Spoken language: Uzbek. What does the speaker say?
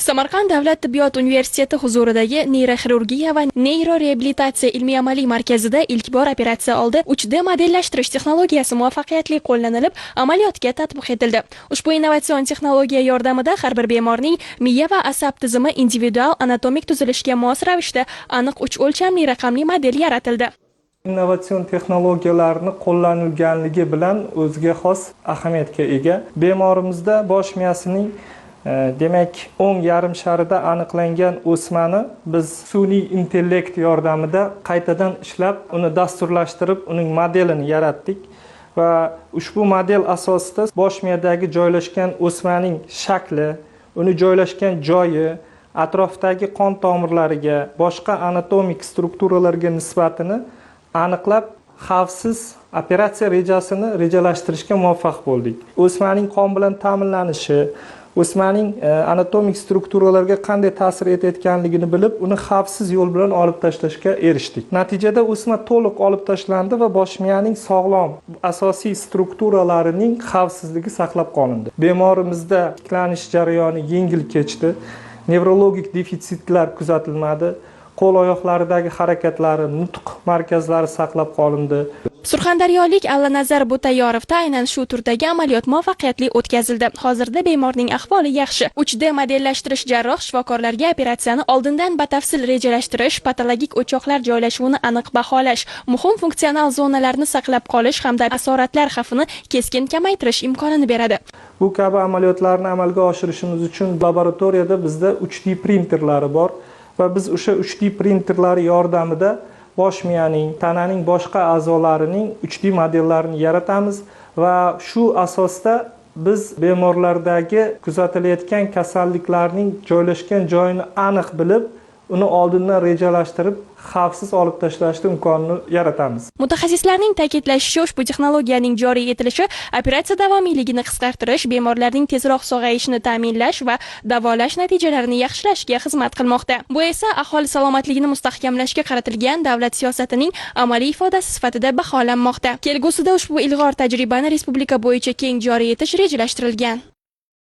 Samarqand davlat tibbiyot universiteti huzuridagi neyroxirurgiya va neyroreabilitatsiya ilmiy-amaliy markazida ilk bor operatsiya oldi 3D modellashtirish texnologiyasi muvaffaqiyatli qo'llanilib, amaliyotga tatbiq etildi. Ushbu innovatsion texnologiya yordamida har bir bemorning miya va asab tizimi individual anatomik tuzilishga mos ravishda aniq 3 o'lchamli raqamli model yaratildi. Innovatsion texnologiyalarni qo'llanilganligi bilan o'ziga xos ahamiyatga ega. Bemorimizda bosh miyasining demak, o'ng yarim sharida aniqlangan o'smani biz sun'iy intellekt yordamida qaytadan ishlab, uni dasturlashtirib, uning modelini yaratdik va ushbu model asosida bosh miyadagi joylashgan o'smaning shakli, uni joylashgan joyi, atrofdagi qon tomirlariga, boshqa anatomik strukturalarga nisbatini aniqlab, xavfsiz operatsiya rejasini rejalashtirishga muvaffaq bo'ldik. O'smaning qon bilan ta'minlanishi, o'smaning anatomik strukturalarga qanday ta'sir etayotganligini bilib, uni xavfsiz yo'l bilan olib tashlashga erishdik. Natijada o'sma to'liq olib tashlandi va bosh miyaning sog'lom asosiy strukturalarining xavfsizligi saqlab qolindi. Bemorimizda tiklanish jarayoni yengil kechdi, nevrologik defitsitlar kuzatilmadi. Qo'l-oyoqlaridagi harakatlari, nutq markazlari saqlab qolindi. Surxondaryolik Allanazar Butayyorovda aynan shu turdagi amaliyot muvaffaqiyatli o'tkazildi. Hozirda bemorning ahvoli yaxshi. 3D modellashtirish jarroh shifokorlarga operatsiyani oldindan batafsil rejalashtirish, patologik o'choqlar joylashuvini aniq baholash, muhim funksional zonalarni saqlab qolish hamda asoratlar xavfini keskin kamaytirish imkonini beradi. Bu kabi amaliyotlarni amalga oshirishimiz uchun laboratoriyada bizda 3D printerlari bor. Va biz o'sha 3D printerlari yordamida bosh miyaning, tananing boshqa a'zolarining 3D modellarini yaratamiz va shu asosda biz bemorlardagi kuzatilayotgan kasalliklarning joylashgan joyini aniq bilib, uni oldindan rejalashtirib, xavfsiz olib tashlashda imkonini yaratamiz. Mutaxassislarning ta'kidlashicha, ushbu texnologiyaning joriy etilishi operatsiya davomiyligini qisqartirish, bemorlarning tezroq sog'ayishini ta'minlash va davolash natijalarini yaxshilashga xizmat qilmoqda. Bu esa aholi salomatligini mustahkamlashga qaratilgan davlat siyosatining amaliy ifodasi sifatida baholanmoqda. Kelgusida ushbu ilg'or tajribani respublika bo'yicha keng joriy etish rejalashtirilgan.